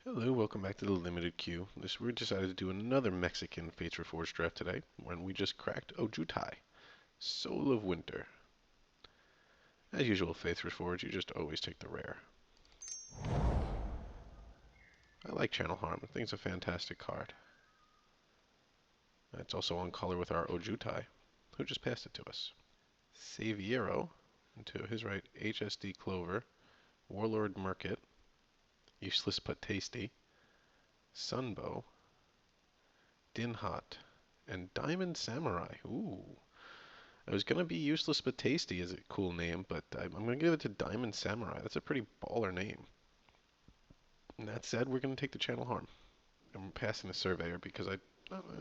Hello, welcome back to the Limited Queue. We decided to do another Mexican Fates Reforged draft today, when we just cracked Ojutai, Soul of Winter. As usual, Fates Reforged, you just always take the rare. I like Channel Harm. I think it's a fantastic card. It's also on color with our Ojutai, who just passed it to us. Saviero, to his right, HSD Clover, Warlord Market, Useless but Tasty, Sunbow, Dinhot, and Diamond Samurai. Ooh. I was gonna be Useless but Tasty as a cool name, but I'm gonna give it to Diamond Samurai. That's a pretty baller name. And that said, we're gonna take the Channel Harm. I'm passing the Surveyor because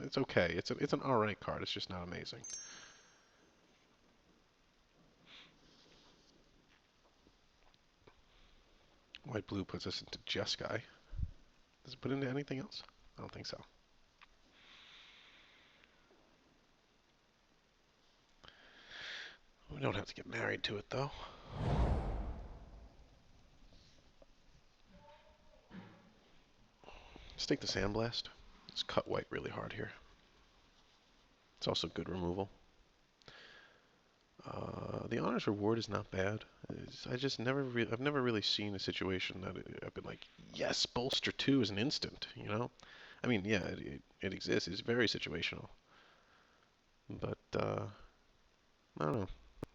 it's okay. It's an alright card. It's just not amazing. White blue puts us into Jeskai. Does it put into anything else? I don't think so. We don't have to get married to it though. Let's take the Sandblast. Let's cut white really hard here. It's also good removal. The honors reward is not bad. I've never really seen a situation that I've been like, yes, bolster two is an instant. You know, I mean, yeah, it exists. It's very situational, but I don't know.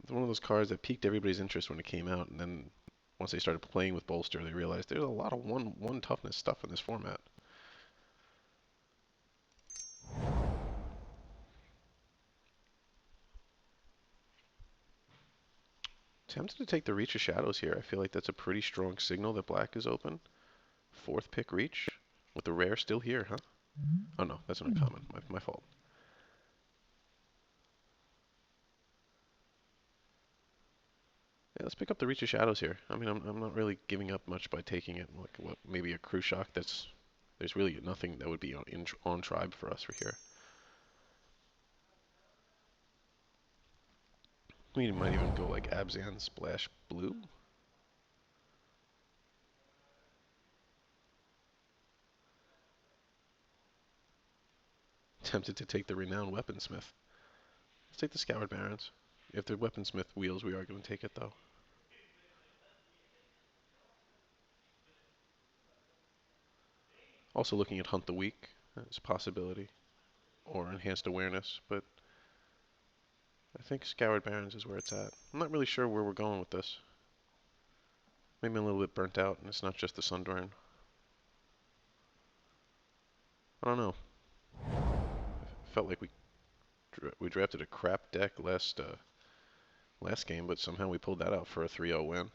It's one of those cards that piqued everybody's interest when it came out, and then once they started playing with bolster, they realized there's a lot of one toughness stuff in this format. Tempted to take the Reach of Shadows here. I feel like that's a pretty strong signal that black is open. Fourth pick Reach with the rare still here, huh? Oh no, that's an uncommon. My fault. Yeah, let's pick up the Reach of Shadows here. I mean, I'm not really giving up much by taking it. Like, what, maybe a Crew Shock. There's really nothing that would be on tribe for us for here. We might even go like Abzan Splash Blue. Tempted to take the Renowned Weaponsmith. Let's take the Scoured Barons. If the Weaponsmith wheels, we are going to take it though. Also looking at Hunt the Weak as a possibility, or Enhanced Awareness, but I think Scoured Barons is where it's at. I'm not really sure where we're going with this. Maybe a little bit burnt out, and it's not just the Sundorn. I don't know. I felt like we drafted a crap deck last game, but somehow we pulled that out for a 3-0 win.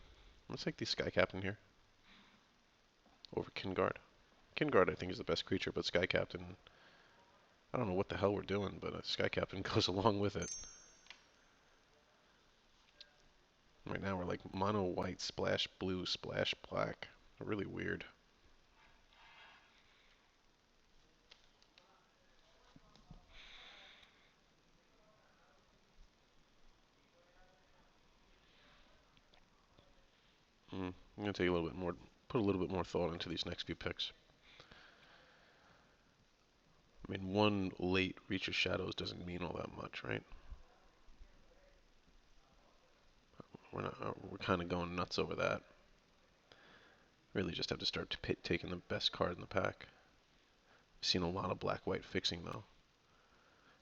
Let's take the Sky Captain here over Kingard. Kingard I think is the best creature, but Sky Captain, I don't know what the hell we're doing, but Sky Captain goes along with it. Right now we're like mono white, splash blue, splash black. Really weird. I'm gonna take a little bit more, put a little bit more thought into these next few picks. I mean, one late Reach of Shadows doesn't mean all that much, right? We're kind of going nuts over that. Really just have to start taking the best card in the pack. I've seen a lot of black-white fixing though,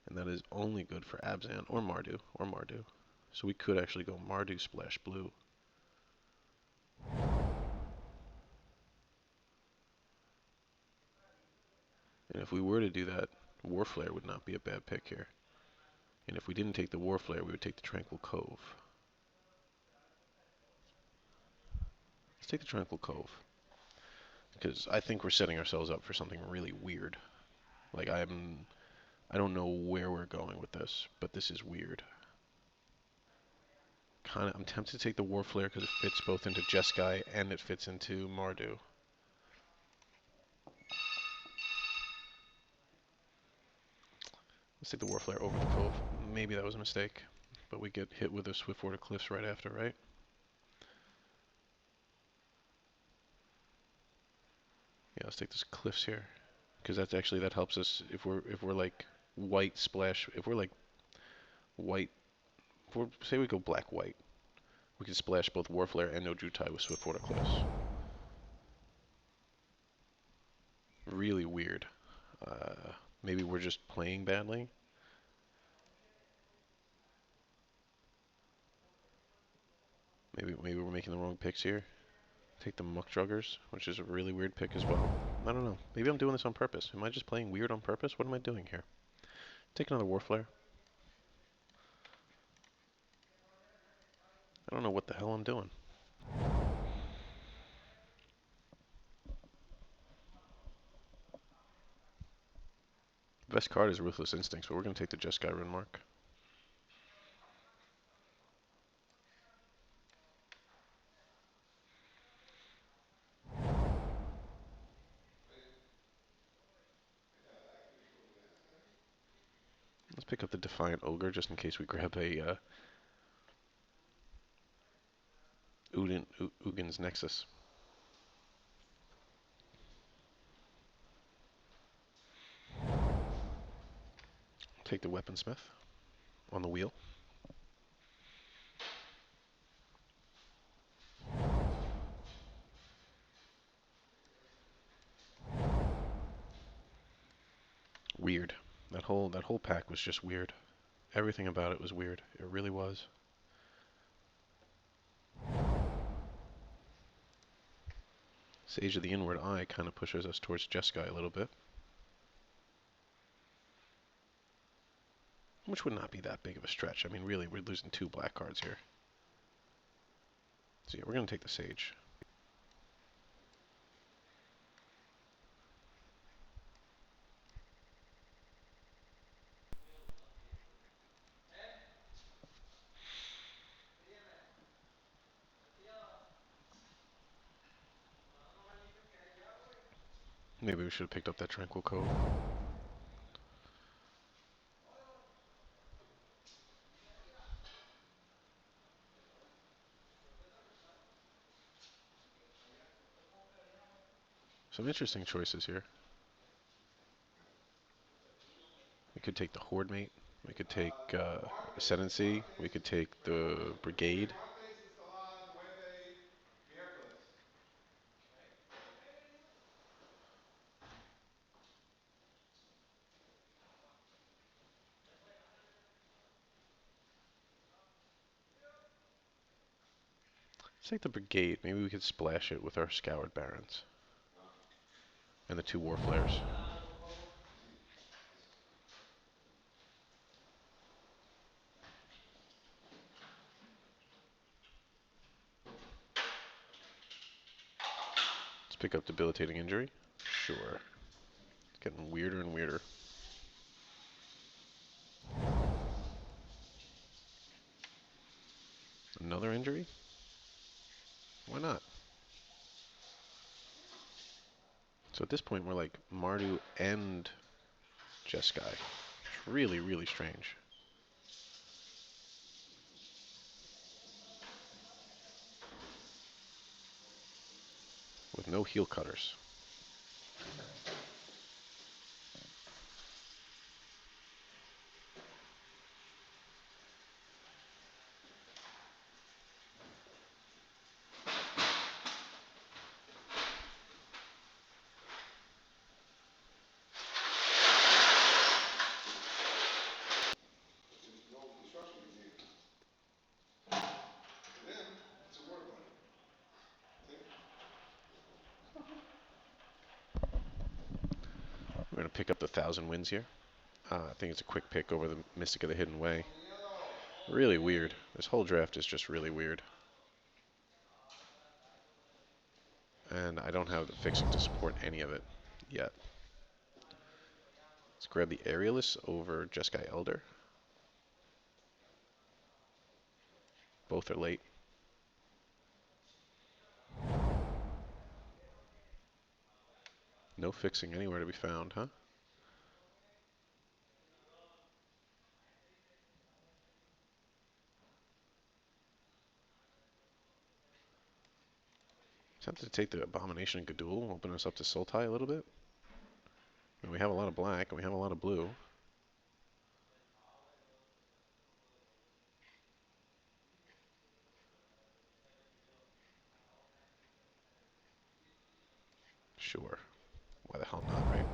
and that is only good for Abzan or Mardu. So we could actually go Mardu Splash Blue. And if we were to do that, Warflare would not be a bad pick here. And if we didn't take the Warflare, we would take the Tranquil Cove. Let's take the Tranquil Cove. Because I think we're setting ourselves up for something really weird. Like, I don't know where we're going with this, but this is weird. I'm tempted to take the Warflare because it fits both into Jeskai and it fits into Mardu. Let's take the Warflare over the Cove. Maybe that was a mistake, but we get hit with a Swiftwater Cliffs right after, right? Yeah, let's take this cliffs here, because that's actually that helps us if we're like white splash. If we're like white, if we're, say we go black white, we can splash both Warflare and no Jutai with Swiftwater Cliffs. Really weird. Maybe we're just playing badly. Maybe we're making the wrong picks here. Take the Muck Druggers, which is a really weird pick as well. I don't know. Maybe I'm doing this on purpose. Am I just playing weird on purpose? What am I doing here? Take another Warflare. I don't know what the hell I'm doing. Best card is Ruthless Instincts, but we're going to take the Jeskai Rune Mark. Let's pick up the Defiant Ogre just in case we grab a Ugin's Nexus. Take the Weaponsmith on the wheel. Weird. That whole pack was just weird. Everything about it was weird. It really was. Sage of the Inward Eye kind of pushes us towards Jeskai a little bit. Which would not be that big of a stretch. I mean, really, we're losing 2 black cards here. So yeah, we're going to take the Sage. Maybe we should have picked up that Tranquil Cove. Some interesting choices here. We could take the Horde Mate. We could take Ascendancy. We could take the Brigade. Let's take the Brigade. Maybe we could splash it with our Scoured Barons. And the 2 War Flares. Let's pick up Debilitating Injury. Sure. It's getting weirder and weirder. Another injury? Why not? So at this point, we're like Mardu and Jeskai. It's really, really strange. With no heel cutters. We're going to pick up the 1,000 Winds here. I think it's a quick pick over the Mystic of the Hidden Way. Really weird. This whole draft is just really weird. And I don't have the fixing to support any of it yet. Let's grab the Aerialist over Jeskai Elder. Both are late. No fixing anywhere to be found, huh? to take the Abomination and Gadul, open us up to Sultai a little bit. I mean, we have a lot of black and we have a lot of blue. Sure. Why the hell not, right?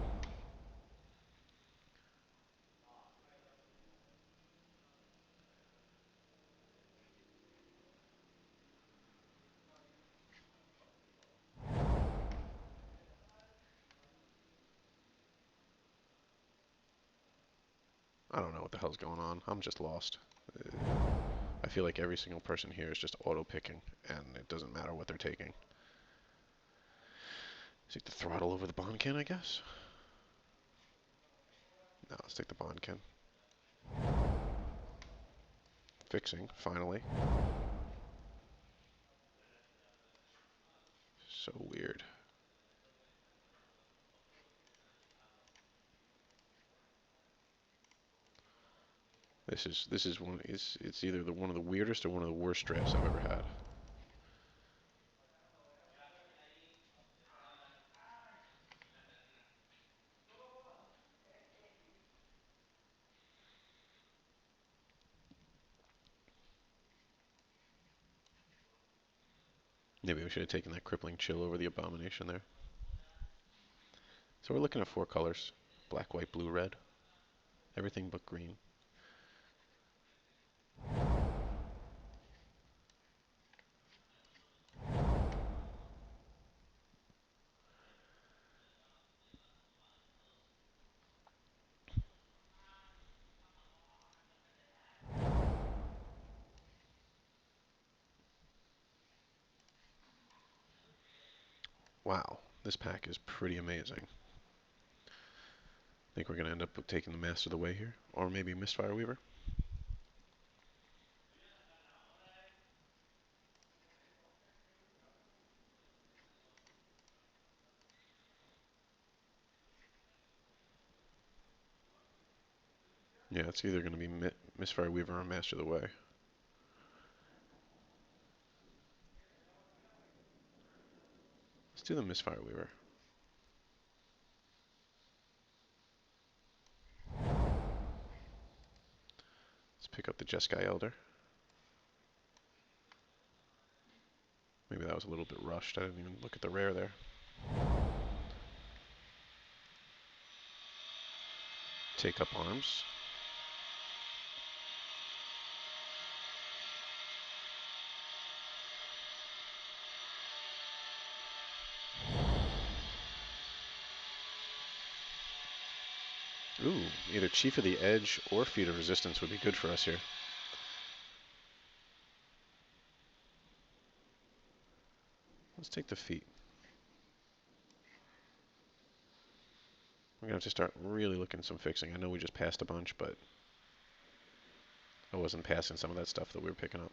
I don't know what the hell's going on. I'm just lost. Uh, I feel like every single person here is just auto-picking, and it doesn't matter what they're taking. Take the throttle over the Bonkin, I guess? No, let's take the Bonkin. Fixing, finally. So weird. This is one. It's either one of the weirdest or one of the worst drafts I've ever had. Maybe we should have taken that crippling chill over the Abomination there. So we're looking at 4 colors: black, white, blue, red. Everything but green. Wow, this pack is pretty amazing. I think we're going to end up taking the Master of the Way here, or maybe Mistfire Weaver. Yeah, it's either going to be Mistfire Weaver or Master of the Way. Let's do the Mistfire Weaver. Let's pick up the Jeskai Elder. Maybe that was a little bit rushed. I didn't even look at the rare there. Take up arms. Ooh, either Chief of the Edge or Feet of Resistance would be good for us here. Let's take the Feet. We're going to have to start really looking at some fixing. I know we just passed a bunch, but I wasn't passing some of that stuff that we were picking up.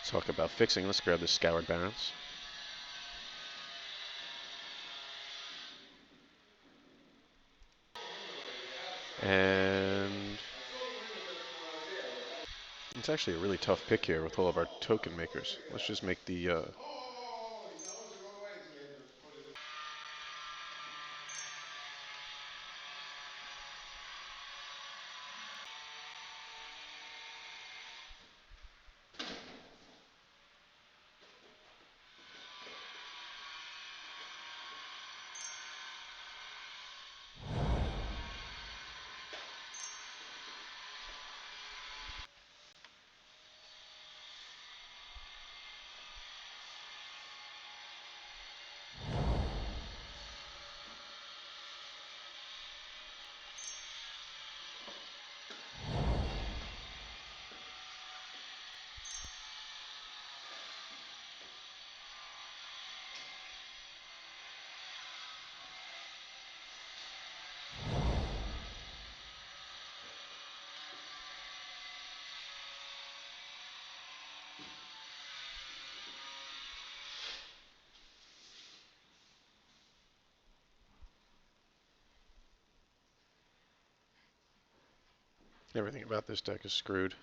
Talk about fixing. Let's grab the Scoured Barrens. And it's actually a really tough pick here with all of our token makers. Let's just make the Everything about this deck is screwed.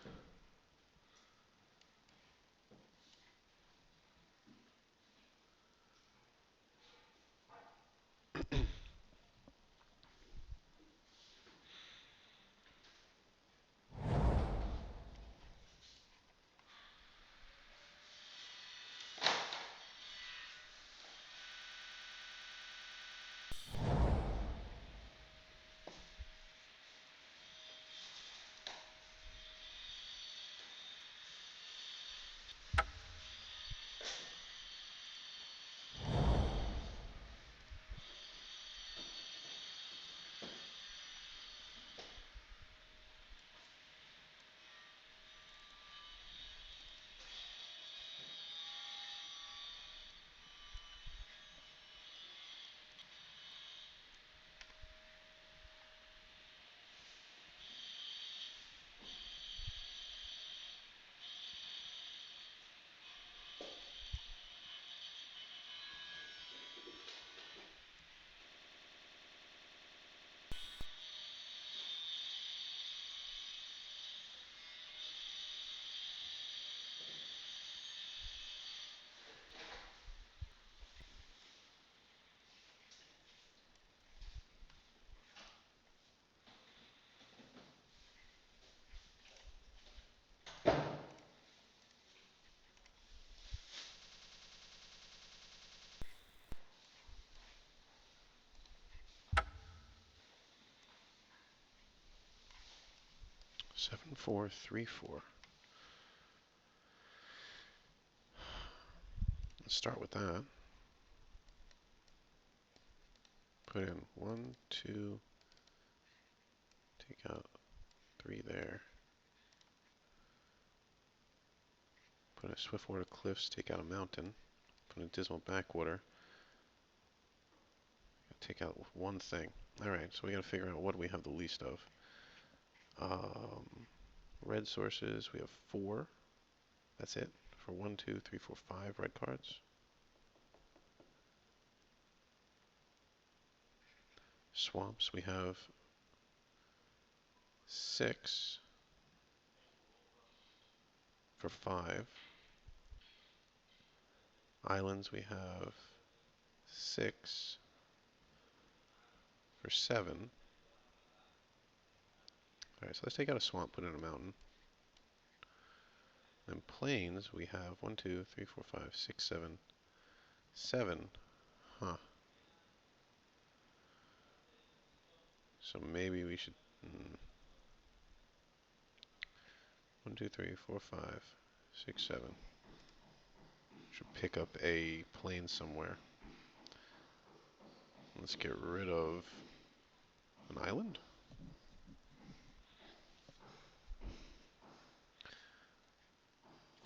Seven, 4, 3, 4. Let's start with that. Put in 1, 2, take out 3 there. Put a Swiftwater Cliffs, take out a mountain. Put a Dismal Backwater. Take out one thing. Alright, so we gotta figure out what we have the least of. Red sources, we have 4. That's it for 1, 2, 3, 4, 5 red cards. Swamps, we have 6 for 5. Islands, we have 6 for 7. Alright, so let's take out a swamp, put in a mountain. Then plains, we have 1, 2, 3, 4, 5, 6, 7. 7. Huh. So maybe we should... 1, 2, 3, 4, 5, 6, 7. Should pick up a plane somewhere. Let's get rid of an island.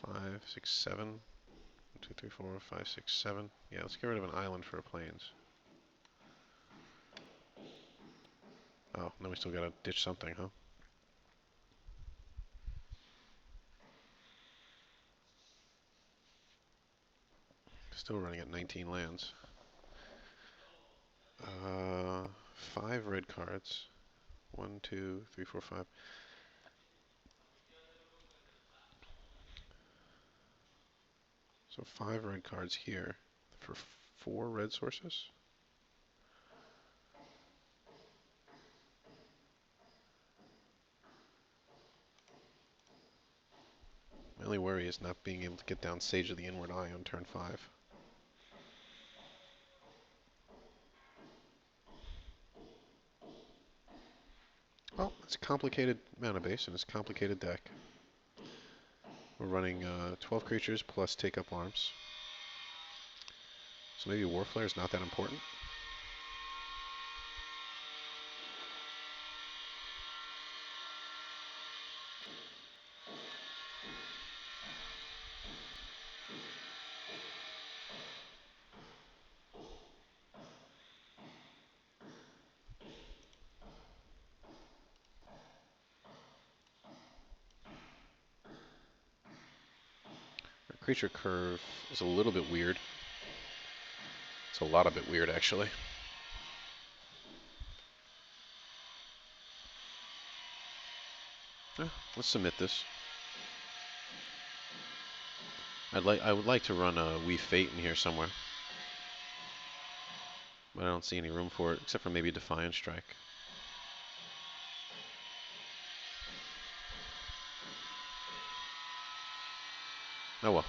Five, 6, 7. 1, 2, 3, 4, 5, 6, 7. Yeah, let's get rid of an island for plains. Oh, then we still gotta ditch something, huh? Still running at 19 lands. 5 red cards. 1, 2, 3, 4, 5. So 5 red cards here for 4 red sources. My only worry is not being able to get down Sage of the Inward Eye on turn 5. Well, it's a complicated mana base and it's a complicated deck. We're running 12 creatures plus take-up arms. So maybe Warflare is not that important. Our creature curve is a little bit weird. It's a lot of bit weird, actually. Let's submit this. I would like to run a Wii Fate in here somewhere, but I don't see any room for it except for maybe Defiant Strike. Oh well.